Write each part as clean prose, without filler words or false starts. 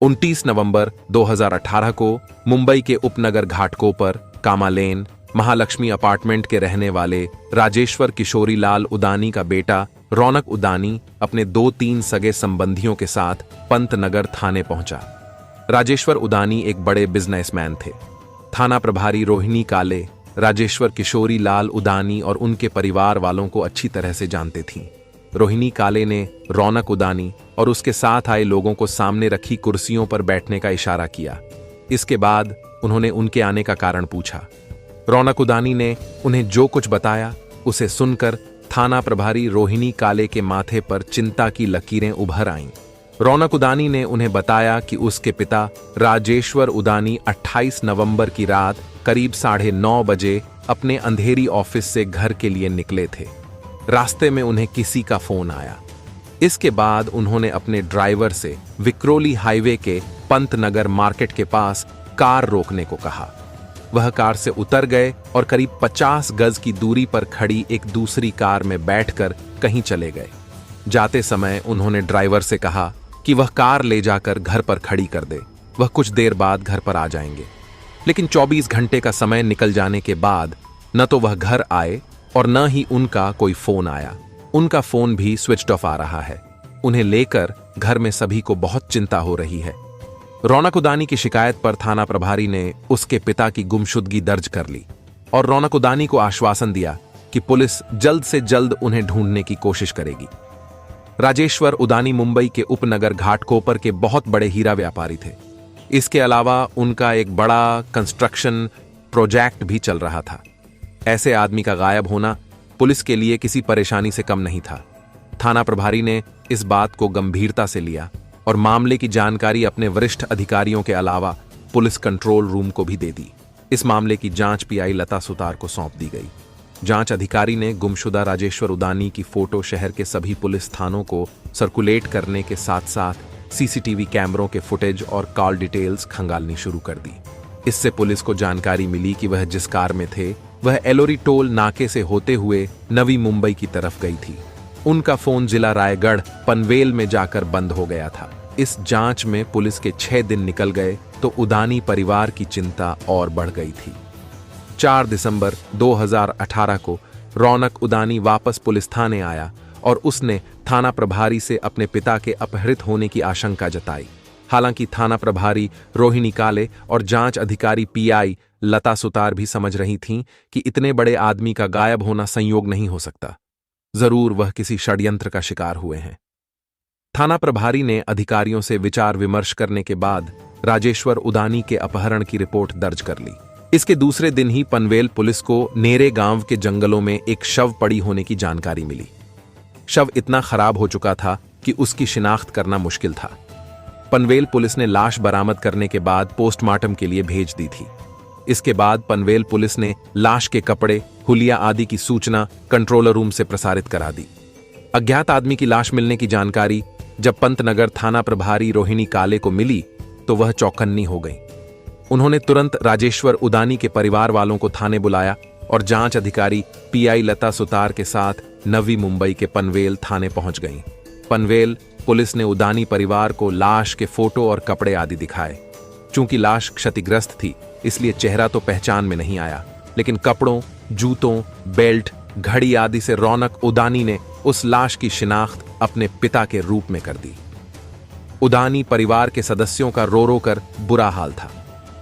29 नवंबर 2018 को मुंबई के उपनगर घाटकोपर कामा लेन महालक्ष्मी अपार्टमेंट के रहने वाले राजेश्वर किशोरी लाल उदानी का बेटा रौनक उदानी अपने 2-3 सगे संबंधियों के साथ पंतनगर थाने पहुंचा। राजेश्वर उदानी एक बड़े बिजनेसमैन थे। थाना प्रभारी रोहिणी काले राजेश्वर किशोरी लाल उदानी और उनके परिवार वालों को अच्छी तरह से जानते थीं। रोहिणी काले ने रौनक उदानी और उसके साथ आए लोगों को सामने रखी कुर्सियों पर बैठने का इशारा किया। इसके बाद उन्होंने उनके आने का कारण पूछा। रौनक उदानी ने उन्हें जो कुछ बताया उसे सुनकर थाना प्रभारी रोहिणी काले के माथे पर चिंता की लकीरें उभर आईं। रौनक उदानी ने उन्हें बताया कि उसके पिता राजेश्वर उदानी 28 नवंबर की रात करीब 9:30 बजे अपने अंधेरी ऑफिस से घर के लिए निकले थे। रास्ते में उन्हें किसी का फोन आया। इसके बाद उन्होंने अपने ड्राइवर से विक्रोली हाईवे के पंतनगर मार्केट के पास कार रोकने को कहा। वह कार से उतर गए और करीब 50 गज की दूरी पर खड़ी एक दूसरी कार में बैठकर कहीं चले गए। जाते समय उन्होंने ड्राइवर से कहा कि वह कार ले जाकर घर पर खड़ी कर दे, वह कुछ देर बाद घर पर आ जाएंगे। लेकिन 24 घंटे का समय निकल जाने के बाद न तो वह घर आए और न ही उनका कोई फोन आया। उनका फोन भी स्विच ऑफ आ रहा है। उन्हें लेकर घर में सभी को बहुत चिंता हो रही है। रौनक उदानी की शिकायत पर थाना प्रभारी ने उसके पिता की गुमशुदगी दर्ज कर ली और रौनक उदानी को आश्वासन दिया कि पुलिस जल्द से जल्द उन्हें ढूंढने की कोशिश करेगी। राजेश्वर उदानी मुंबई के उपनगर घाटकोपर के बहुत बड़े हीरा व्यापारी थे। इसके अलावा उनका एक बड़ा कंस्ट्रक्शन प्रोजेक्ट भी चल रहा था। ऐसे आदमी का गायब होना पुलिस के लिए किसी परेशानी से कम नहीं था। थाना प्रभारी ने इस बात को गंभीरता से लिया और मामले की जानकारी अपने वरिष्ठ अधिकारियों के अलावा पुलिस कंट्रोल रूम को भी दे दी। इस मामले की जांच पीआई लता सुतार को सौंप दी गई। जांच अधिकारी ने गुमशुदा राजेश्वर उदानी की फोटो शहर के सभी पुलिस थानों को सर्कुलेट करने के साथ साथ सीसीटीवी कैमरों के फुटेज और कॉल डिटेल्स खंगालनी शुरू कर दी। इससे पुलिस को जानकारी मिली कि वह जिस कार में थे वह एलोरी टोल नाके से होते हुए नवी मुंबई की तरफ गई थी। उनका फोन जिला रायगढ़ पनवेल में जाकर बंद हो गया था। इस जांच में पुलिस के 6 दिन निकल गए तो उदानी परिवार की चिंता और बढ़ गई थी। 4 दिसंबर 2018 को रौनक उदानी वापस पुलिस थाने आया और उसने थाना प्रभारी से अपने पिता के अपहृत होने की आशंका जताई। हालांकि थाना प्रभारी रोहिणी काले और जांच अधिकारी पीआई लता सुतार भी समझ रही थीं कि इतने बड़े आदमी का गायब होना संयोग नहीं हो सकता। जरूर वह किसी षड्यंत्र का शिकार हुए हैं। थाना प्रभारी ने अधिकारियों से विचार विमर्श करने के बाद राजेश्वर उदानी के अपहरण की रिपोर्ट दर्ज कर ली। इसके दूसरे दिन ही पनवेल पुलिस को नेरे गांव के जंगलों में एक शव पड़ी होने की जानकारी मिली। शव इतना खराब हो चुका था कि उसकी शिनाख्त करना मुश्किल था। पनवेल पुलिस ने लाश बरामद करने के बाद पोस्टमार्टम के लिए भेज दी थी। इसके बाद पनवेल पुलिस ने लाश के कपड़े, हुलिया आदि की सूचना कंट्रोलर रूम से प्रसारित करा दी। अज्ञात आदमी की लाश मिलने की जानकारी जब पंतनगर थाना प्रभारी रोहिणी काले को मिली तो वह चौकन्नी हो गई। उन्होंने तुरंत राजेश्वर उदानी के परिवार वालों को थाने बुलाया और जांच अधिकारी पीआई लता सुतार के साथ नवी मुंबई के पनवेल थाने पहुंच गईं। पनवेल पुलिस ने उदानी परिवार को लाश के फोटो और कपड़े आदि दिखाए। चूंकि लाश क्षतिग्रस्त थी इसलिए चेहरा तो पहचान में नहीं आया, लेकिन कपड़ों, जूतों, बेल्ट, घड़ी आदि से रौनक उदानी ने उस लाश की शिनाख्त अपने पिता के रूप में कर दी। उदानी परिवार के सदस्यों का रो रो कर बुरा हाल था।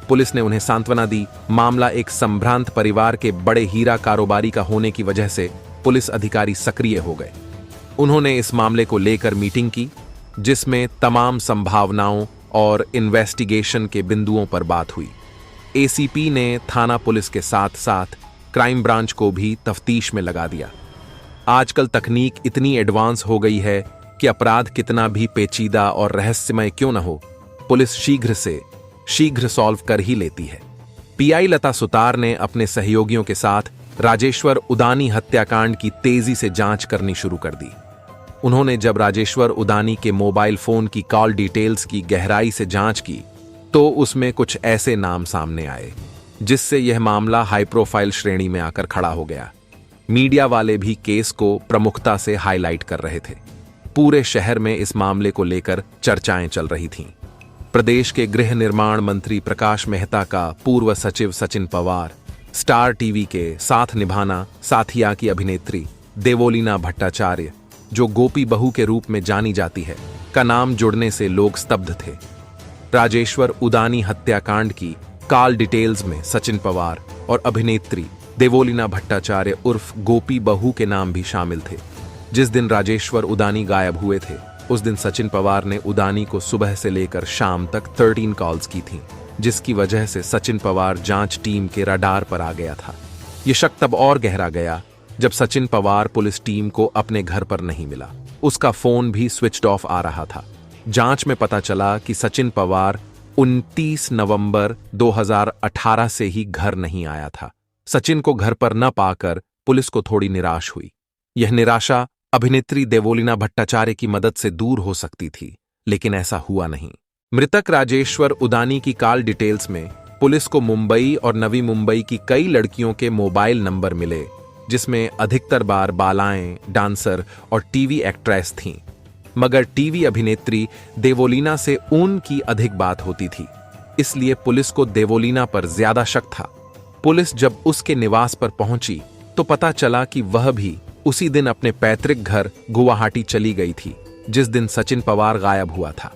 पुलिस ने उन्हें सांत्वना दी। मामला एक संभ्रांत परिवार के बड़े हीरा कारोबारी का होने की वजह से पुलिस अधिकारी सक्रिय हो गए। उन्होंने इस मामले को लेकर मीटिंग की जिसमें तमाम संभावनाओं और इन्वेस्टिगेशन के बिंदुओं पर बात हुई। एसीपी ने थाना पुलिस के साथ साथ क्राइम ब्रांच को भी तफ्तीश में लगा दिया। आजकल तकनीक इतनी एडवांस हो गई है कि अपराध कितना भी पेचीदा और रहस्यमय क्यों न हो, पुलिस शीघ्र सॉल्व कर ही लेती है। पीआई लता सुतार ने अपने सहयोगियों के साथ राजेश्वर उदानी हत्याकांड की तेजी से जांच करनी शुरू कर दी। उन्होंने जब राजेश्वर उदानी के मोबाइल फोन की कॉल डिटेल्स की गहराई से जांच की तो उसमें कुछ ऐसे नाम सामने आए जिससे यह मामला हाई प्रोफाइल श्रेणी में आकर खड़ा हो गया। मीडिया वाले भी केस को प्रमुखता से हाईलाइट कर रहे थे। पूरे शहर में इस मामले को लेकर चर्चाएं चल रही थीं। प्रदेश के गृह निर्माण मंत्री प्रकाश मेहता का पूर्व सचिव सचिन पवार, स्टार टीवी के साथ निभाना साथिया की अभिनेत्री देवोलीना भट्टाचार्य, जो गोपी बहू के रूप में जानी जाती है, का नाम जुड़ने से लोग स्तब्ध थे। राजेश्वर उदानी हत्याकांड की कॉल डिटेल्स में सचिन पवार और अभिनेत्री देवोलीना भट्टाचार्य उर्फ गोपी बहू के नाम भी शामिल थे। जिस दिन राजेश्वर उदानी गायब हुए थे, उस दिन सचिन पवार ने उदानी को सुबह से लेकर शाम तक 13 कॉल्स की थीं, जिसकी वजह से सचिन पवार जांच टीम के रडार पर आ गया था। ये शक तब और गहरा गया जब सचिन पवार पुलिस टीम को अपने घर पर नहीं मिला। उसका फोन भी स्विच्ड ऑफ आ रहा था। जांच में पता चला कि सचिन पवार 29 नवंबर 2018 से ही घर नहीं आया था। सचिन को घर पर न पाकर पुलिस को थोड़ी निराश हुई। यह निराशा अभिनेत्री देवोलीना भट्टाचार्य की मदद से दूर हो सकती थी, लेकिन ऐसा हुआ नहीं। मृतक राजेश्वर उदानी की कॉल डिटेल्स में पुलिस को मुंबई और नवी मुंबई की कई लड़कियों के मोबाइल नंबर मिले, जिसमें अधिकतर बार बालाएं, डांसर और टीवी एक्ट्रेस थीं। मगर टीवी अभिनेत्री देवोलीना से उनकी अधिक बात होती थी, इसलिए पुलिस को देवोलीना पर ज्यादा शक था। पुलिस जब उसके निवास पर पहुंची तो पता चला कि वह भी उसी दिन अपने पैतृक घर गुवाहाटी चली गई थी, जिस दिन सचिन पवार गायब हुआ था।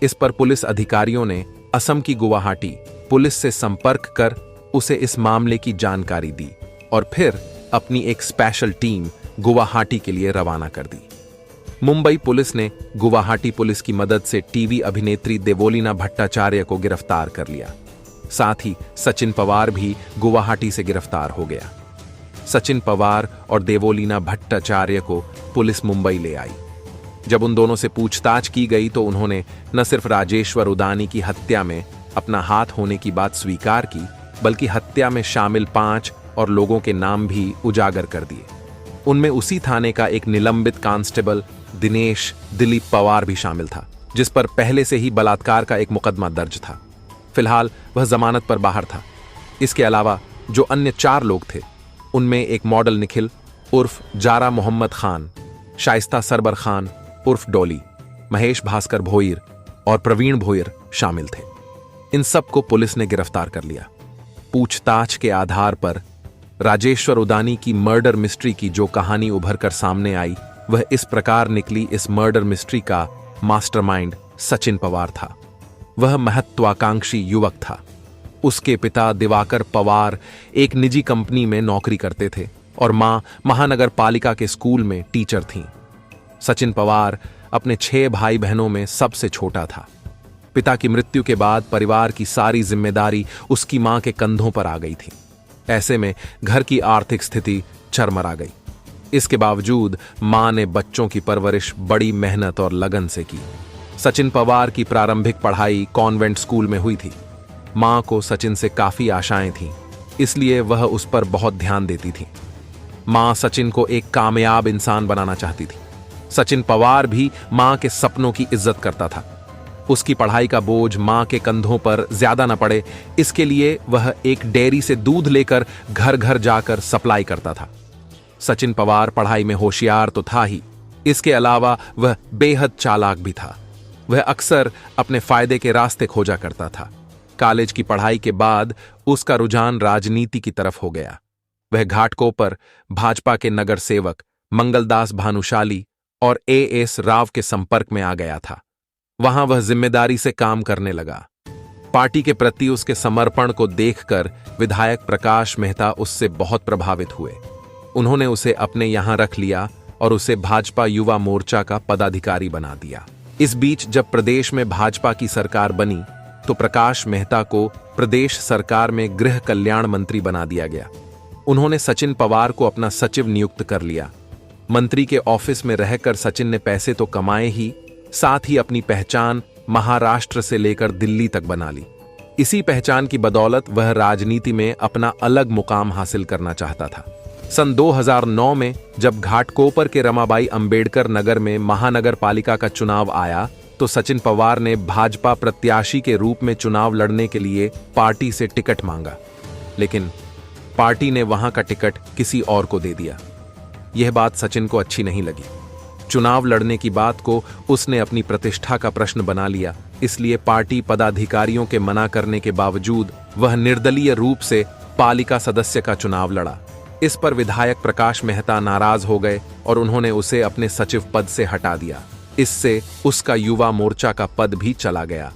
इस पर पुलिस अधिकारियों ने असम की गुवाहाटी पुलिस से संपर्क कर उसे इस मामले की जानकारी दी और फिर अपनी एक स्पेशल टीम गुवाहाटी के लिए रवाना कर दी। मुंबई पुलिस ने गुवाहाटी पुलिस की मदद से टीवी अभिनेत्री देवोलीना भट्टाचार्य को गिरफ्तार कर लिया। साथ ही सचिन पवार भी गुवाहाटी से गिरफ्तार हो गया। सचिन पवार और देवोलीना भट्टाचार्य को पुलिस मुंबई ले आई। जब उन दोनों से पूछताछ की गई तो उन्होंने न सिर्फ राजेश्वर उदानी की हत्या में अपना हाथ होने की बात स्वीकार की, बल्कि हत्या में शामिल 5 और लोगों के नाम भी उजागर कर दिए। उनमें उसी थाने का एक निलंबित कांस्टेबल दिनेश दिलीप पवार भी शामिल था, जिस पर पहले से ही बलात्कार का एक मुकदमा दर्ज था। फिलहाल वह जमानत पर बाहर था। इसके अलावा जो अन्य 4 लोग थे, उनमें एक मॉडल निखिल उर्फ जारा मोहम्मद खान, शाइस्ता सरबर खान उर्फ डॉली, महेश भास्कर भोईर और प्रवीण भोईर शामिल थे। इन सबको पुलिस ने गिरफ्तार कर लिया। पूछताछ के आधार पर राजेश्वर उदानी की मर्डर मिस्ट्री की जो कहानी उभर कर सामने आई, वह इस प्रकार निकली। इस मर्डर मिस्ट्री का मास्टरमाइंड सचिन पवार था। वह महत्वाकांक्षी युवक था। उसके पिता दिवाकर पवार एक निजी कंपनी में नौकरी करते थे और मां महानगर पालिका के स्कूल में टीचर थीं। सचिन पवार अपने 6 भाई बहनों में सबसे छोटा था। पिता की मृत्यु के बाद परिवार की सारी जिम्मेदारी उसकी मां के कंधों पर आ गई थी। ऐसे में घर की आर्थिक स्थिति चरमरा गई। इसके बावजूद मां ने बच्चों की परवरिश बड़ी मेहनत और लगन से की। सचिन पवार की प्रारंभिक पढ़ाई कॉन्वेंट स्कूल में हुई थी। मां को सचिन से काफी आशाएं थीं, इसलिए वह उस पर बहुत ध्यान देती थी। मां सचिन को एक कामयाब इंसान बनाना चाहती थी। सचिन पवार भी मां के सपनों की इज्जत करता था। उसकी पढ़ाई का बोझ मां के कंधों पर ज्यादा न पड़े, इसके लिए वह एक डेयरी से दूध लेकर घर घर जाकर सप्लाई करता था। सचिन पवार पढ़ाई में होशियार तो था ही, इसके अलावा वह बेहद चालाक भी था। वह अक्सर अपने फायदे के रास्ते खोजा करता था। कॉलेज की पढ़ाई के बाद उसका रुझान राजनीति की तरफ हो गया। वह घाटकोपर भाजपा के नगर सेवक मंगलदास भानुशाली और एएस राव के संपर्क में आ गया था। वहां वह जिम्मेदारी से काम करने लगा। पार्टी के प्रति उसके समर्पण को देखकर विधायक प्रकाश मेहता उससे बहुत प्रभावित हुए। उन्होंने उसे अपने यहां रख लिया और उसे भाजपा युवा मोर्चा का पदाधिकारी बना दिया। इस बीच जब प्रदेश में भाजपा की सरकार बनी तो प्रकाश मेहता को प्रदेश सरकार में गृह कल्याण मंत्री बना दिया गया। उन्होंने सचिन पवार को अपना सचिव नियुक्त कर लिया। मंत्री के ऑफिस में रहकर सचिन ने पैसे तो कमाए ही, साथ ही अपनी पहचान महाराष्ट्र से लेकर दिल्ली तक बना ली। इसी पहचान की बदौलत वह राजनीति में अपना अलग मुकाम हासिल करना चाहता था। सन 2009 में जब घाटकोपर के रमाबाई अंबेडकर नगर में महानगर पालिका का चुनाव आया तो सचिन पवार ने भाजपा प्रत्याशी के रूप में चुनाव लड़ने के लिए पार्टी से टिकट मांगा, लेकिन पार्टी ने वहां का टिकट किसी और को दे दिया। यह बात सचिन को अच्छी नहीं लगी। चुनाव लड़ने की बात को उसने अपनी प्रतिष्ठा का प्रश्न बना लिया इसलिए पार्टी पदाधिकारियों के मना करने के बावजूद वह निर्दलीय रूप से पालिका सदस्य का चुनाव लड़ा। इस पर विधायक प्रकाश मेहता नाराज हो गए और उन्होंने उसे अपने सचिव पद से हटा दिया। इससे उसका युवा मोर्चा का पद भी चला गया।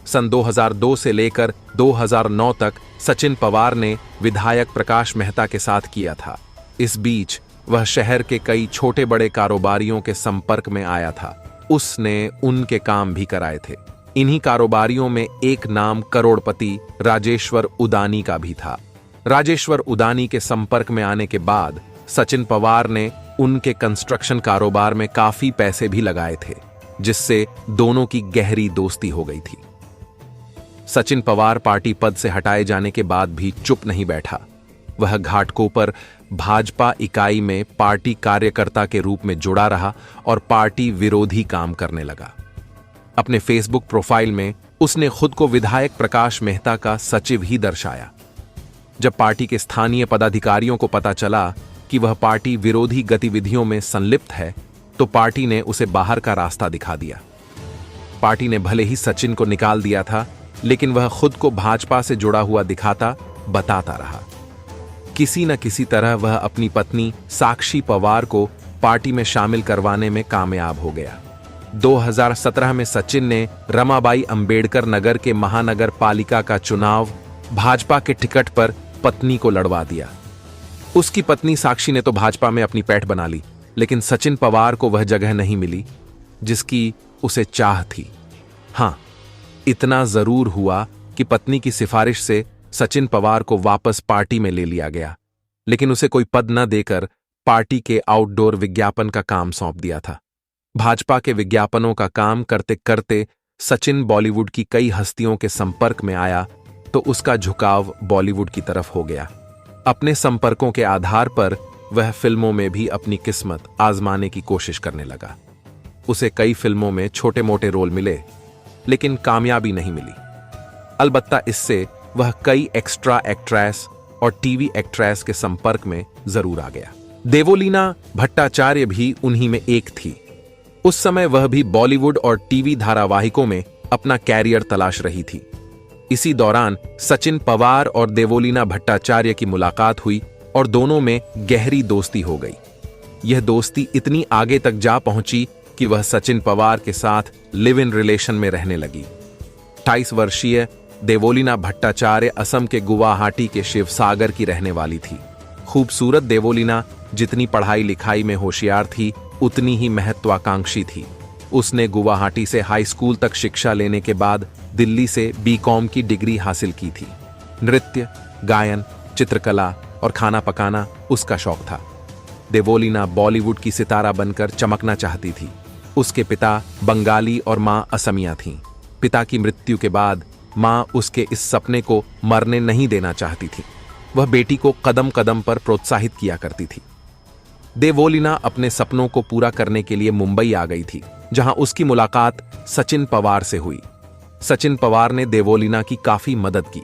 सन 2002 से लेकर 2009 तक सचिन पवार ने विधायक प्रकाश मेहता के साथ किया था। इस बीच वह शहर के कई छोटे बड़े कारोबारियों के संपर्क में आया था। उसने उनके काम भी कराए थे। इन्हीं कारोबारियों में एक नाम करोड़पति राजेश्वर उदानी का भी था। राजेश्वर उदानी के संपर्क में आने के बाद सचिन पवार ने उनके कंस्ट्रक्शन कारोबार में काफी पैसे भी लगाए थे, जिससे दोनों की गहरी दोस्ती हो गई थी। सचिन पवार पार्टी पद से हटाए जाने के बाद भी चुप नहीं बैठा। वह घाटकोपर भाजपा इकाई में पार्टी कार्यकर्ता के रूप में जुड़ा रहा और पार्टी विरोधी काम करने लगा। अपने फेसबुक प्रोफाइल में उसने खुद को विधायक प्रकाश मेहता का सचिव ही दर्शाया। जब पार्टी के स्थानीय पदाधिकारियों को पता चला कि वह पार्टी विरोधी गतिविधियों में संलिप्त है, तो पार्टी ने उसे बाहर का रास्ता दिखा दिया। पार्टी ने भले ही सचिन को निकाल दिया था, लेकिन वह खुद को भाजपा से जुड़ा हुआ दिखाता बताता रहा। किसी न किसी तरह वह अपनी पत्नी साक्षी पवार को पार्टी में शामिल करवाने में कामयाब हो गया। 2017 में सचिन ने रमाबाई अंबेडकर नगर के महानगर पालिका का चुनाव भाजपा के टिकट पर पत्नी को लड़वा दिया। उसकी पत्नी साक्षी ने तो भाजपा में अपनी पैठ बना ली, लेकिन सचिन पवार को वह जगह नहीं मिली जिसकी उसे चाह थी। हां, इतना जरूर हुआ कि पत्नी की सिफारिश से सचिन पवार को वापस पार्टी में ले लिया गया, लेकिन उसे कोई पद न देकर पार्टी के आउटडोर विज्ञापन का काम सौंप दिया था। भाजपा के विज्ञापनों का काम करते करते सचिन बॉलीवुड की कई हस्तियों के संपर्क में आया, तो उसका झुकाव बॉलीवुड की तरफ हो गया। अपने संपर्कों के आधार पर वह फिल्मों में भी अपनी किस्मत आजमाने की कोशिश करने लगा। उसे कई फिल्मों में छोटे मोटे रोल मिले, लेकिन कामयाबी नहीं मिली। अलबत्ता इससे वह कई एक्स्ट्रा एक्ट्रेस और टीवी एक्ट्रेस के संपर्क में जरूर आ गया। देवोलीना भट्टाचार्य भी उन्हीं में एक थी। उस समय वह भी बॉलीवुड और टीवी धारावाहिकों में अपना कैरियर तलाश रही थी। इसी दौरान सचिन पवार और देवोलीना भट्टाचार्य की मुलाकात हुई और दोनों में गहरी दोस्ती हो गई। यह दोस्ती इतनी आगे तक जा पहुंची कि वह सचिन पवार के साथ लिव इन रिलेशन में रहने लगी। 28 वर्षीय देवोलीना भट्टाचार्य असम के गुवाहाटी के शिवसागर की रहने वाली थी। खूबसूरत देवोलीना जितनी पढ़ाई लिखाई में होशियार थी, उतनी ही महत्वाकांक्षी थी। उसने गुवाहाटी से हाई स्कूल तक शिक्षा लेने के बाद दिल्ली से बीकॉम की डिग्री हासिल की थी। नृत्य, गायन, चित्रकला और खाना पकाना उसका शौक था। देवोलीना बॉलीवुड की सितारा बनकर चमकना चाहती थी। उसके पिता बंगाली और मां असमिया थीं। पिता की मृत्यु के बाद मां उसके इस सपने को मरने नहीं देना चाहती थी। वह बेटी को कदम कदम पर प्रोत्साहित किया करती थी। देवोलीना अपने सपनों को पूरा करने के लिए मुंबई आ गई थी, जहां उसकी मुलाकात सचिन पवार से हुई। सचिन पवार ने देवोलीना की काफी मदद की।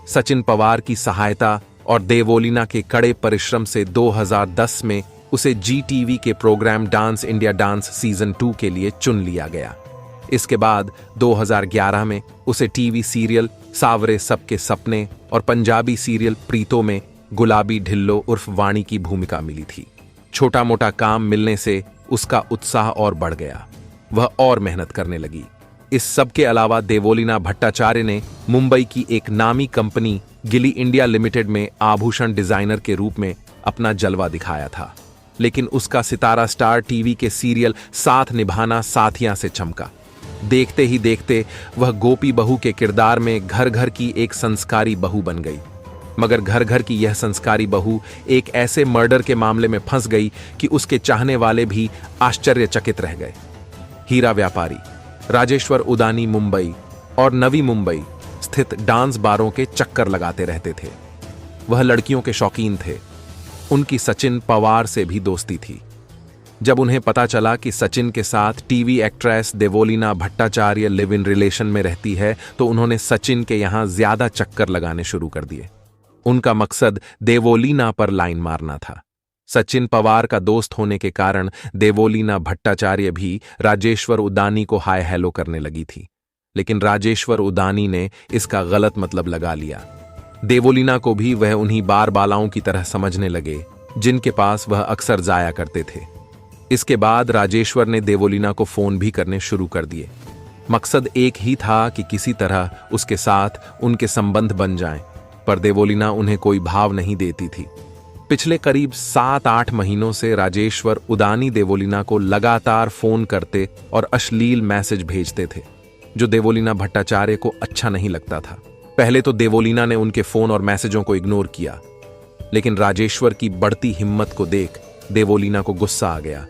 सचिन पवार की सहायता और देवोलीना के कड़े परिश्रम से 2010 में उसे जी टीवी के programme dance India dance season 2 के लिए चुन लिया गया। इसके बाद 2011 में उसे टीवी सीरियल सावरे सबके सपने और पंजाबी सीरियल प्रीतो में गुलाबी ढिल्लो उर्फ वाणी की भूमिका मिली थी। छोटा मोटा काम मिलने से उसका उत्साह और बढ़ गया। वह और मेहनत करने लगी। इस सब के अलावा देवोलीना भट्टाचार्य ने मुंबई की एक नामी कंपनी गिली इंडिया लिमिटेड में आभूषण डिजाइनर के रूप में अपना जलवा दिखाया था, लेकिन उसका सितारा स्टार टीवी के सीरियल साथ निभाना साथिया से चमका। देखते ही देखते वह गोपी बहू के किरदार में घर घर की एक संस्कारी बहू बन गई। मगर घर घर की यह संस्कारी बहू एक ऐसे मर्डर के मामले में फंस गई कि उसके चाहने वाले भी आश्चर्यचकित रह गए। हीरा व्यापारी राजेश्वर उदानी मुंबई और नवी मुंबई स्थित डांस बारों के चक्कर लगाते रहते थे। वह लड़कियों के शौकीन थे। उनकी सचिन पवार से भी दोस्ती थी। जब उन्हें पता चला कि सचिन के साथ TV actress Devoleena Bhattacharya live in relation में रहती है, तो उन्होंने सचिन के यहां ज्यादा चक्कर लगाने शुरू कर दिए। उनका मकसद देवोलीना पर लाइन मारना था। सचिन पवार का दोस्त होने के कारण देवोलीना भट्टाचार्य भी राजेश्वर उदानी को हाय हेलो करने लगी थी। लेकिन राजेश्वर उदानी ने इसका गलत मतलब लगा लिया। देवोलीना को भी वह उन्हीं बार बालाओं की तरह समझने लगे जिनके पास वह अक्सर जाया करते थे। इसके बाद राजेश्वर ने देवोलीना को फोन भी करने शुरू कर दिए। मकसद एक ही था कि किसी तरह उसके साथ उनके संबंध बन जाएं, पर देवोलीना उन्हें कोई भाव नहीं देती थी। पिछले करीब 7-8 महीनों से राजेश्वर उदानी देवोलीना को लगातार फोन करते और अश्लील मैसेज भेजते थे, जो देवोलीना भट्टाचार्य को अच्छा नहीं लगता था। पहले तो देवोलीना ने उनके फोन और मैसेजों को इग्नोर किया, लेकिन राजेश्वर की बढ़ती हिम्मत को देख देवोलीना को गुस्सा आ गया।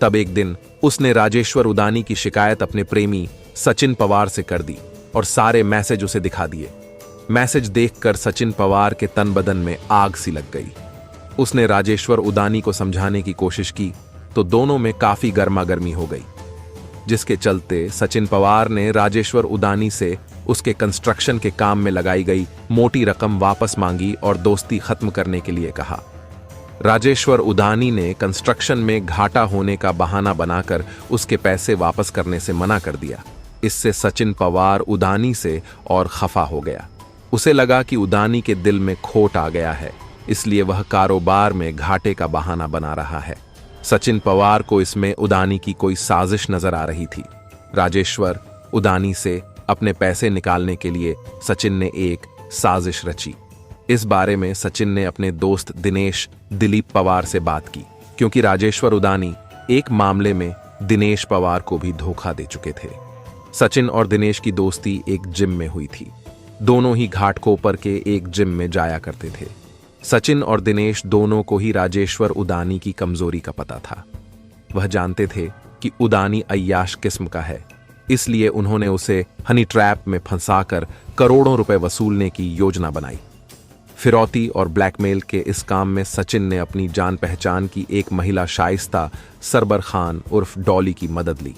तब एक दिन उसने राजेश्वर उदानी की शिकायत अपने प्रेमी सचिन पवार से कर दी और सारे मैसेज उसे दिखा दिए। मैसेज देखकर सचिन पवार के तन बदन में आग सी लग गई। उसने राजेश्वर उदानी को समझाने की कोशिश की तो दोनों में काफी गर्मागर्मी हो गई, जिसके चलते सचिन पवार ने राजेश्वर उदानी से उसके कंस्ट्रक्शन के काम में लगाई गई मोटी रकम वापस मांगी और दोस्ती खत्म करने के लिए कहा। राजेश्वर उदानी ने कंस्ट्रक्शन में घाटा होने का बहाना बनाकर उसके पैसे वापस करने से मना कर दिया। इससे सचिन पवार उदानी से और खफा हो गया। उसे लगा कि उदानी के दिल में खोट आ गया है, इसलिए वह कारोबार में घाटे का बहाना बना रहा है। सचिन पवार को इसमें उदानी की कोई साजिश नजर आ रही थी। राजेश्वर उदानी से अपने पैसे निकालने के लिए सचिन ने एक साजिश रची। इस बारे में सचिन ने अपने दोस्त दिनेश दिलीप पवार से बात की, क्योंकि राजेश्वर उदानी एक मामले में दिनेश पवार को भी धोखा दे चुके थे। सचिन और दिनेश की दोस्ती एक जिम में हुई थी। दोनों ही घाटकोपर के एक जिम में जाया करते थे। सचिन और दिनेश दोनों को ही राजेश्वर उदानी की कमजोरी का पता था। वह जानते थे कि उदानी अय्याश किस्म का है, इसलिए उन्होंने उसे हनी ट्रैप में फंसाकर करोड़ों रुपए वसूलने की योजना बनाई। फिरौती और ब्लैकमेल के इस काम में सचिन ने अपनी जान पहचान की एक महिला शाइस्ता सरबर खान उर्फ डॉली की मदद ली।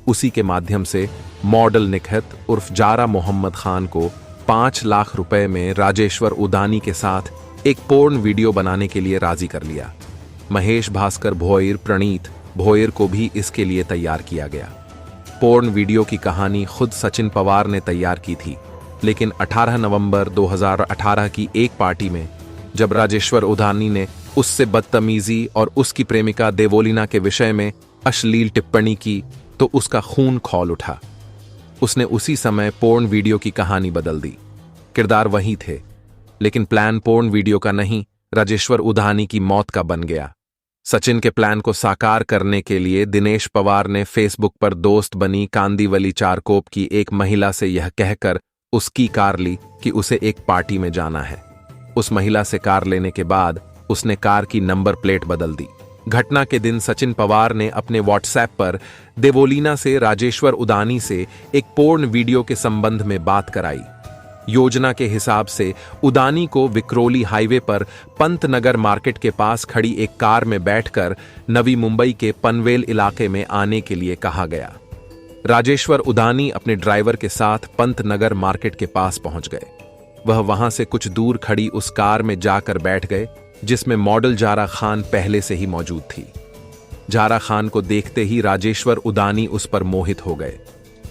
उसी के माध्यम से मॉडल निकहत उर्फ जारा मोहम्मद खान को 5 लाख रुपए में राजेश्वर उदानी के साथ एक पोर्न वीडियो बनाने के लिए राजी कर लिया। महेश भास्कर भोयर प्रणीत भोयर को भी इसके लिए तैयार किया गया। पोर्न वीडियो की कहानी खुद सचिन पवार ने तैयार की थी, लेकिन 18 नवंबर 2018 की एक पार्टी में जब राजेश्वर उदानी ने उससे बदतमीजी और उसकी प्रेमिका देवोलीना के विषय में अश्लील टिप्पणी की तो उसका खून खौल उठा। उसने उसी समय पोर्न वीडियो की कहानी बदल दी। किरदार वही थे, लेकिन प्लान पोर्न वीडियो का नहीं, राजेश्वर उदानी की मौत का बन गया। सचिन के प्लान को साकार करने के लिए दिनेश पवार ने फेसबुक पर दोस्त बनी कांदीवली चारकोप की एक महिला से यह कहकर उसकी कार ली कि उसे एक पार्टी में जाना है। उस महिला से कार लेने के बाद उसने कार की नंबर प्लेट बदल दी। घटना के दिन सचिन पवार ने अपने व्हाट्सएप पर देवोलीना से राजेश्वर उदानी से एक पोर्न वीडियो के संबंध में बात कराई। योजना के हिसाब से उदानी को विक्रोली हाईवे पर पंतनगर मार्केट के पास खड़ी एक कार में बैठकर नवी मुंबई के पनवेल इलाके में आने के लिए कहा गया। राजेश्वर उदानी अपने ड्राइवर के साथ पंतनगर मार्केट के पास पहुंच गए। वह वहां से कुछ दूर खड़ी उस कार में जाकर बैठ गए जिसमें मॉडल जारा खान पहले से ही मौजूद थी। जारा खान को देखते ही राजेश्वर उदानी उस पर मोहित हो गए।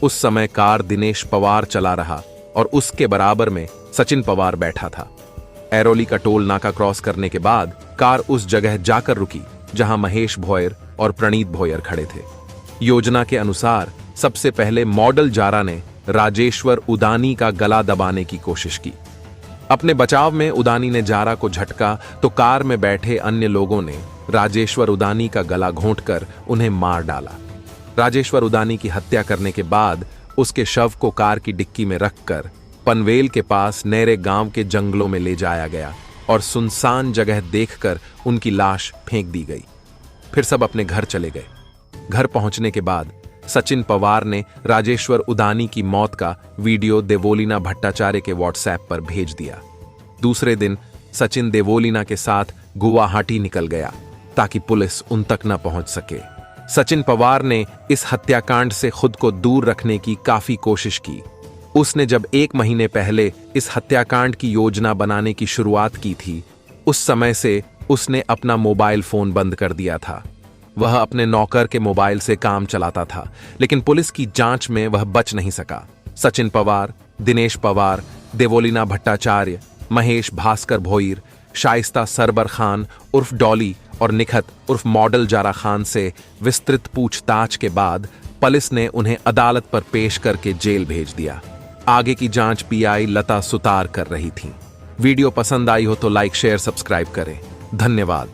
उस समय कार दिनेश पवार चला रहा और उसके बराबर में सचिन पवार बैठा था। एरोली का टोल नाका क्रॉस करने के बाद कार उस जगह जाकर रुकी जहां महेश भोयर और प्रणीत भोयर खड़े थे। योजना के अनुसार सबसे पहले मॉडल जारा ने राजेश्वर उदानी का गला दबाने की कोशिश की। अपने बचाव में उदानी ने जारा को झटका तो कार में बैठे अन्य लोगों ने राजेश्वर उदानी का गला घोंटकर उन्हें मार डाला। राजेश्वर उदानी की हत्या करने के बाद उसके शव को कार की डिक्की में रखकर पनवेल के पास नेरे गांव के जंगलों में ले जाया गया और सुनसान जगह देखकर उनकी लाश फेंक दी गई। फिर सब अपने घर चले गए। घर पहुंचने के बाद सचिन पवार ने राजेश्वर उदानी की मौत का वीडियो देवोलीना भट्टाचार्य के व्हाट्सएप पर भेज दिया। दूसरे दिन सचिन देवोलीना के साथ गुवाहाटी निकल गया ताकि पुलिस उन तक न पहुंच सके। सचिन पवार ने इस हत्याकांड से खुद को दूर रखने की काफी कोशिश की। उसने जब 1 महीने पहले इस हत्याकांड की योजना बनाने की शुरुआत की थी, उस समय से उसने अपना मोबाइल फोन बंद कर दिया था। वह अपने नौकर के मोबाइल से काम चलाता था, लेकिन पुलिस की जांच में वह बच नहीं सका। सचिन पवार, दिनेश पवार, देवोलीना भट्टाचार्य, महेश भास्कर भोईर, शाइस्ता सरबर खान उर्फ डॉली और निखत उर्फ मॉडल जारा खान से विस्तृत पूछताछ के बाद पुलिस ने उन्हें अदालत पर पेश करके जेल भेज दिया। आगे की जांच पीआई लता सुतार कर रही थी। वीडियो पसंद आई हो तो लाइक शेयर सब्सक्राइब करें। धन्यवाद।